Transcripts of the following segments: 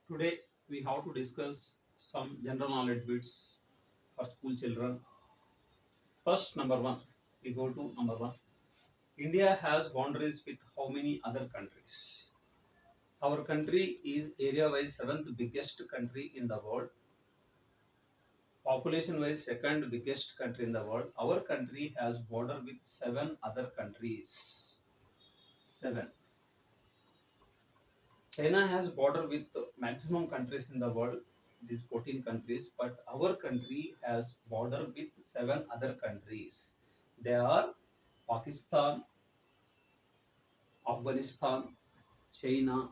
Today we have to discuss some general knowledge bits for school children. First, number one, we go to number one. India has boundaries with how many other countries? Our country is area-wise seventh biggest country in the world. Population-wise second biggest country in the world. Our country has border with seven other countries. Seven. China has border with maximum countries in the world, these 14 countries, but our country has border with seven other countries. They are Pakistan, Afghanistan, China,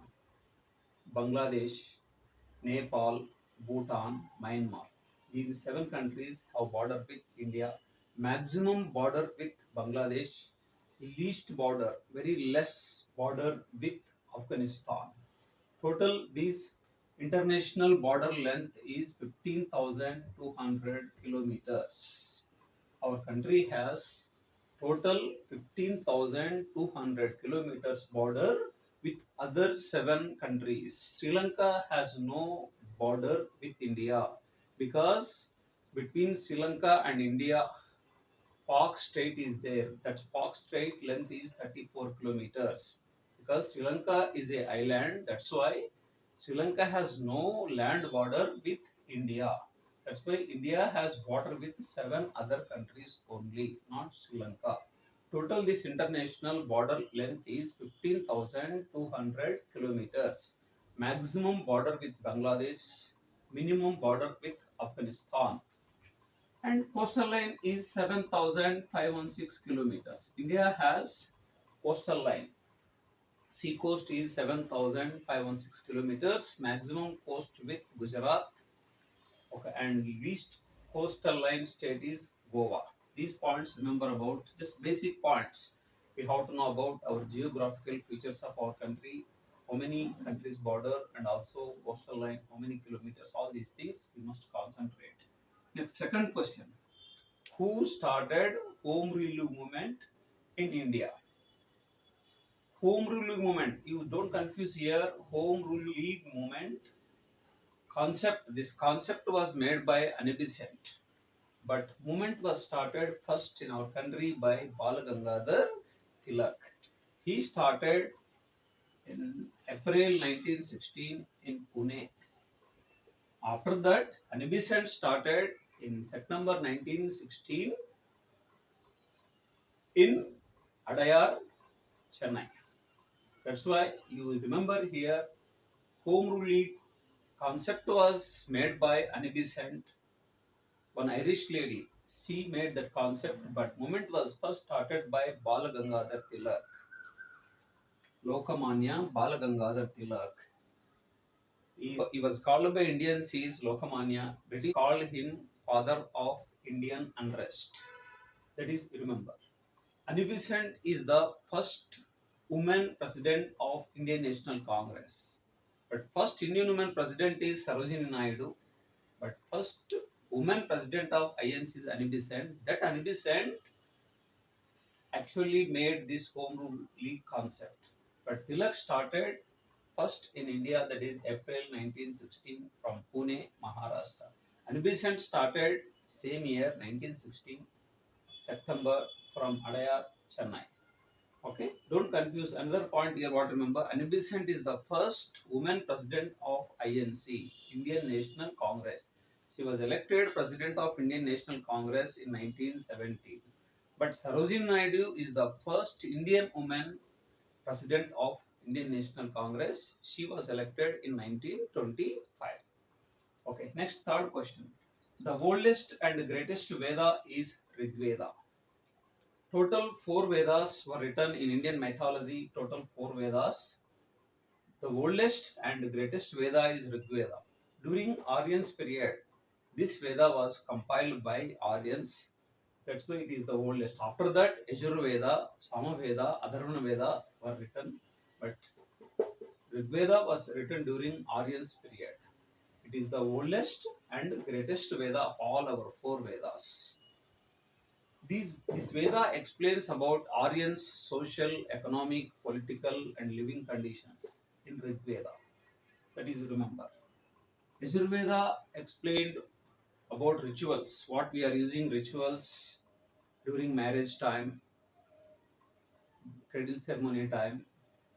Bangladesh, Nepal, Bhutan, Myanmar. These seven countries have border with India. Maximum border with Bangladesh, least border, very less border with Afghanistan. Total these international border length is 15,200 kilometers. Our country has total 15,200 kilometers border with other seven countries. Sri Lanka has no border with India because between Sri Lanka and India, Park Strait is there. That's Park Strait length is 34 kilometers. Because Sri Lanka is a island, that's why Sri Lanka has no land border with India. That's why India has border with seven other countries only, not Sri Lanka. Total this international border length is 15,200 kilometers. Maximum border with Bangladesh, minimum border with Afghanistan. And coastal line is 7,516 kilometers. India has coastal line. Sea coast is 7,516 kilometers. Maximum coast with Gujarat. Okay, and least coastal line state is Goa. These points remember about just basic points. We have to know about our geographical features of our country, how many countries border, and also coastal line, how many kilometers. All these things we must concentrate. Next, second question. Who started Home Rule movement in India? Home Rule movement. You don't confuse here. Home Rule League movement concept. This concept was made by Anne Besant, but movement was started first in our country by Bal Gangadhar Tilak. He started in April 1916 in Pune. After that, Anne Besant started in September 1916 in Adayar, Chennai. That's why you remember here, home rule league concept was made by Anne Besant, one Irish lady. She made that concept, but movement was first started by Bal Gangadhar Tilak, Lokamanya Bal Gangadhar Tilak. He was called by Indians he is Lokamanya. British called him father of Indian unrest. That is, remember. Anne Besant is the first woman president of Indian National Congress. But first Indian woman president is Sarojini Naidu. But first woman president of INC is Anne Besant. That Anne Besant actually made this home rule league concept. But Tilak started first in India, that is April 1916 from Pune, Maharashtra. Anne Besant started same year 1916 September from Adayar, Chennai. Okay, don't confuse. Another point here, what remember, Anne Besant is the first woman president of INC, Indian National Congress. She was elected president of Indian National Congress in 1970. But Sarojini Naidu is the first Indian woman president of Indian National Congress. She was elected in 1925. Okay, next third question. The oldest and greatest Veda is Rig Veda. Total four Vedas were written in Indian mythology. Total four Vedas. The oldest and greatest Veda is Rig Veda. During Aryan's period, this Veda was compiled by Aryans. That's why it is the oldest. After that, Yajur Veda, Sama Veda, Atharvana Veda were written. But Rig Veda was written during Aryan's period. It is the oldest and greatest Veda of all our four Vedas. This Veda explains about Aryans' social, economic, political, and living conditions in Rig Veda. That is, remember. Ayurveda explained about rituals, what we are using rituals during marriage time, cradle ceremony time,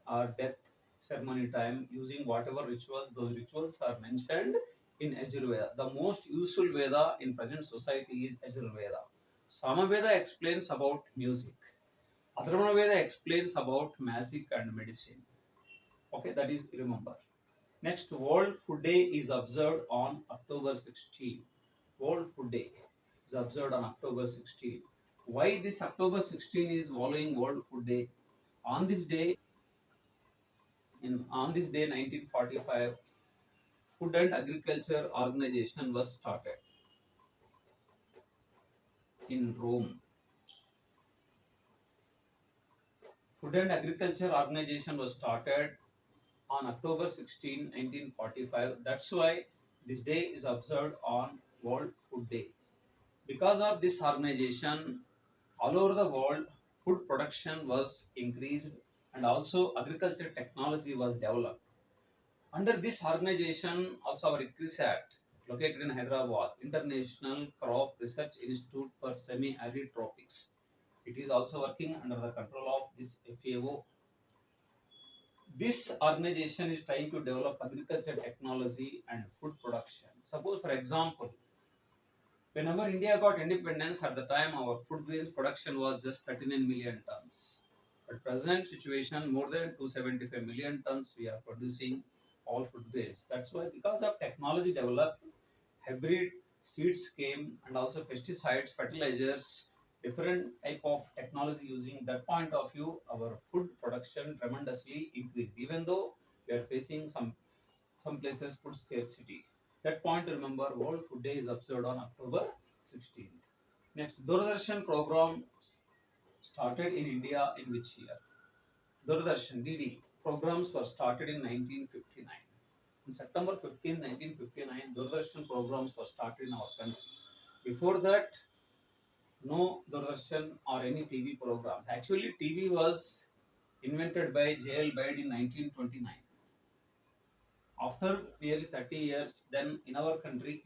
or death ceremony time, using whatever rituals, those rituals are mentioned in Ajurveda. The most useful Veda in present society is Ajurveda. Samaveda explains about music. Atharvana Veda explains about magic and medicine. Okay, that is remember. Next, World Food Day is observed on October 16. World Food Day is observed on October 16. Why this October 16 is following World Food Day? On this day, on this day 1945, Food and Agriculture Organization was started in Rome. Food and Agriculture Organization was started on October 16, 1945. That's why this day is observed on World Food Day. Because of this organization, all over the world, food production was increased and also agriculture technology was developed. Under this organization, also our ICRISAT, located in Hyderabad, International Crop Research Institute for Semi-Arid Tropics. It is also working under the control of this FAO. This organization is trying to develop agriculture technology and food production. Suppose, for example, whenever India got independence, at the time our food grains production was just 39 million tons. At present situation, more than 275 million tons we are producing all food grains. That's why, because of technology developed, hybrid seeds came and also pesticides, fertilizers, different type of technology. Using that point of view, our food production tremendously increased. Even though we are facing some places food scarcity. That point, remember, World Food Day is observed on October 16th. Next, Doordarshan program started in India in which year? Doordarshan DD programs were started in 1959. On September 15, 1959, Doordarshan programs were started in our country. Before that, no Doordarshan or any TV programs. Actually, TV was invented by J.L. Baid in 1929. After nearly 30 years, then in our country,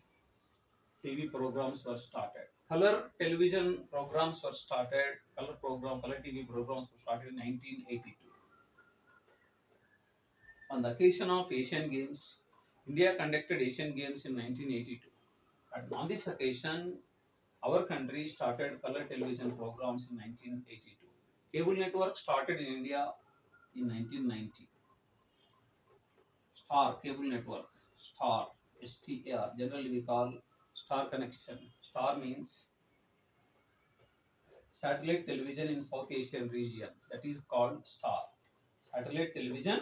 TV programs were started. Color television programs were started. Color TV programs were started in 1982. On the occasion of Asian Games, India conducted Asian Games in 1982. And on this occasion, our country started color television programs in 1982. Cable network started in India in 1990. Star cable network, Star, STAR, generally we call Star connection. Star means satellite television in South Asian region, that is called Star. Satellite television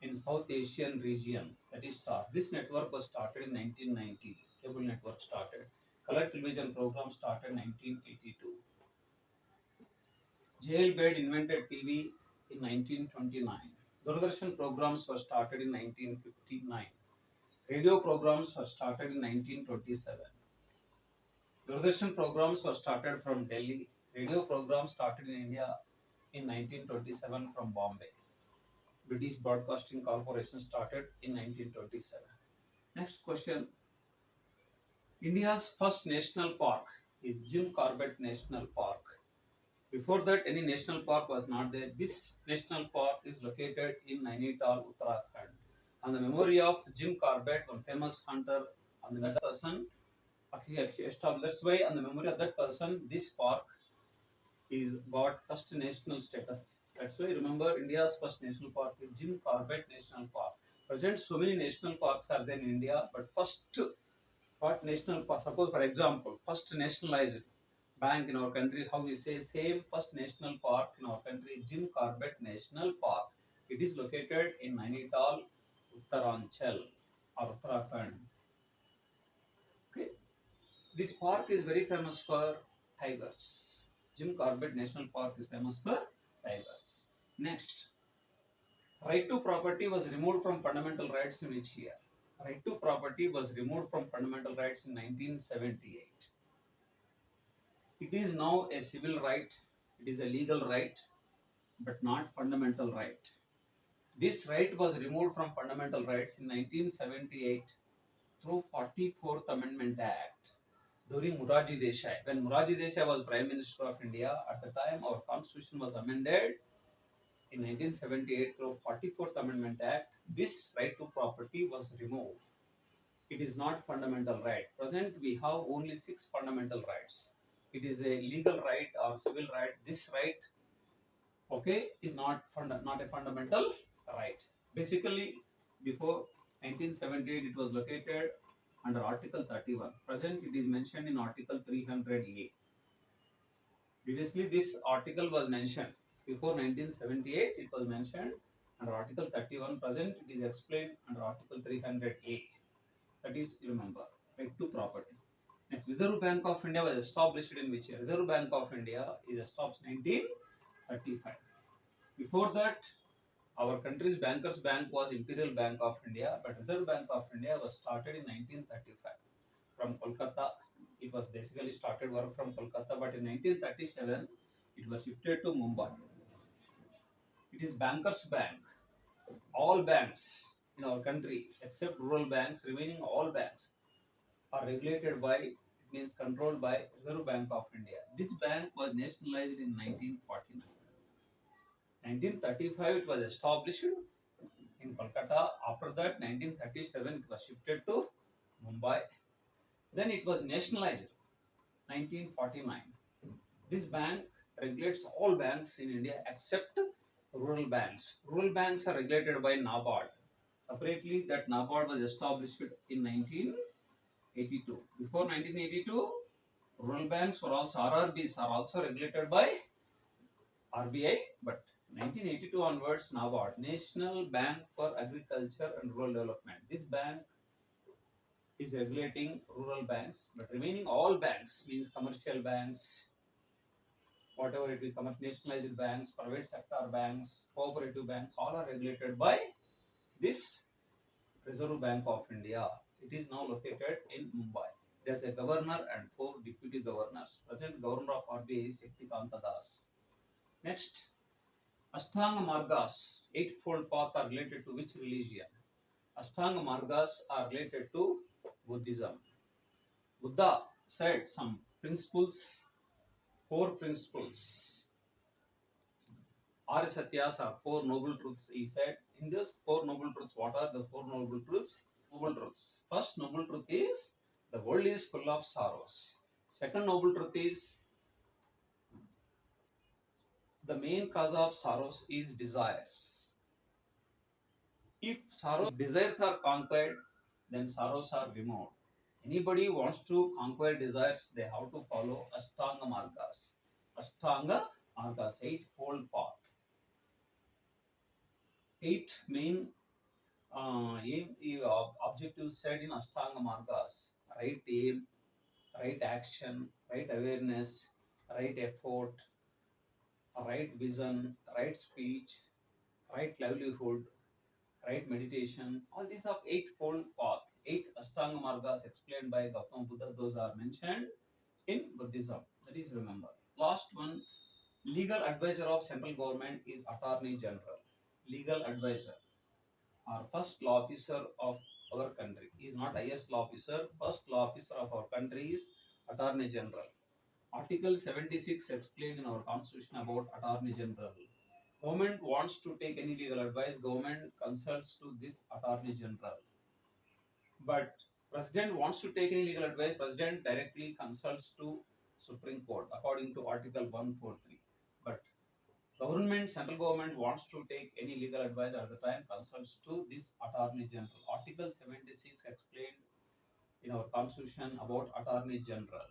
in South Asian region, that is Star. This network was started in 1990. Cable network started. Color television program started 1982. J.L. Baid invented TV in 1929. Doordarshan programs were started in 1959. Radio programs were started in 1927. Doordarshan programs were started from Delhi. Radio programs started in India in 1927 from Bombay. British Broadcasting Corporation started in 1927. Next question. India's first national park is Jim Corbett National Park. Before that, any national park was not there. This national park is located in Nainital, Uttarakhand. On the memory of Jim Corbett, one famous hunter, on that person, established. That's why, on the memory of that person, this park is got first national status. That's why, remember, India's first national park is Jim Corbett National Park. Present, so many national parks are there in India, but first, what national park? Suppose, for example, first nationalized bank in our country, how we say same first national park in our country, Jim Corbett National Park. It is located in Nainital, Uttaranchal or Uttarakhand. Okay. This park is very famous for tigers. Jim Corbett National Park is famous for tigers. Next, right to property was removed from fundamental rights in which year? Right to property was removed from fundamental rights in 1978. It is now a civil right, it is a legal right, but not fundamental right. This right was removed from fundamental rights in 1978 through 44th Amendment Act during Morarji Desai. When Morarji Desai was Prime Minister of India, at the time our constitution was amended in 1978 through 44th Amendment Act. This right to property was removed. It is not fundamental right. Present we have only 6 fundamental rights. It is a legal right or civil right. This right, okay, is not a fundamental right. Basically, before 1978, it was located under Article 31. Present, it is mentioned in Article 300A. Previously, this article was mentioned. Before 1978, it was mentioned under Article 31. Present, it is explained under Article 300A. That is, you remember, right to property. Next, Reserve Bank of India was established in which year? Reserve Bank of India is established in 1935. Before that, our country's bankers bank was Imperial Bank of India, but Reserve Bank of India was started in 1935 from Kolkata. It was basically started work from Kolkata, but in 1937 it was shifted to Mumbai. It is bankers bank. All banks in our country except rural banks, remaining all banks are regulated by, it means controlled by Reserve Bank of India. This bank was nationalized in 1949. 1935 it was established in Kolkata. After that, 1937 it was shifted to Mumbai. Then it was nationalized 1949. This bank regulates all banks in India except rural banks. Rural banks are regulated by NABARD. Separately, that NABARD was established in 1982. Before 1982, rural banks were also RRBs are also regulated by RBI, but 1982 onwards, NABARD, National Bank for Agriculture and Rural Development. This bank is regulating rural banks, but remaining all banks means commercial banks, whatever it is, nationalized banks, private sector banks, cooperative banks, all are regulated by this Reserve Bank of India. It is now located in Mumbai. There is a governor and 4 deputy governors. Present governor of RBI is Shaktikanta Das. Next, Ashtanga Margas, eightfold path are related to which religion? Ashtanga Margas are related to Buddhism. Buddha said some principles, 4 principles. Arya Satyas are 4 noble truths. He said, in these 4 noble truths, what are the 4 noble truths? Noble truths. First noble truth is the world is full of sorrows. Second noble truth is the main cause of sorrows is desires. If desires are conquered, then sorrows are removed. Anybody wants to conquer desires, they have to follow Ashtanga Margas. Ashtanga Margas, eightfold path. 8 main objectives said in Ashtanga Margas: right aim, right action, right awareness, right effort, right vision, right speech, right livelihood, right meditation. All these are eightfold path. 8 Ashtanga Margas explained by Gautama Buddha. Those are mentioned in Buddhism. That is, remember. Last one, legal advisor of central government is Attorney General. Legal advisor or first law officer of our country. He is not highest law officer. First law officer of our country is Attorney General. Article 76 explained in our constitution about Attorney General. Government wants to take any legal advice, government consults to this Attorney General. But President wants to take any legal advice, President directly consults to Supreme Court according to Article 143. But government, central government wants to take any legal advice at the time, consults to this Attorney General. Article 76 explained in our constitution about Attorney General.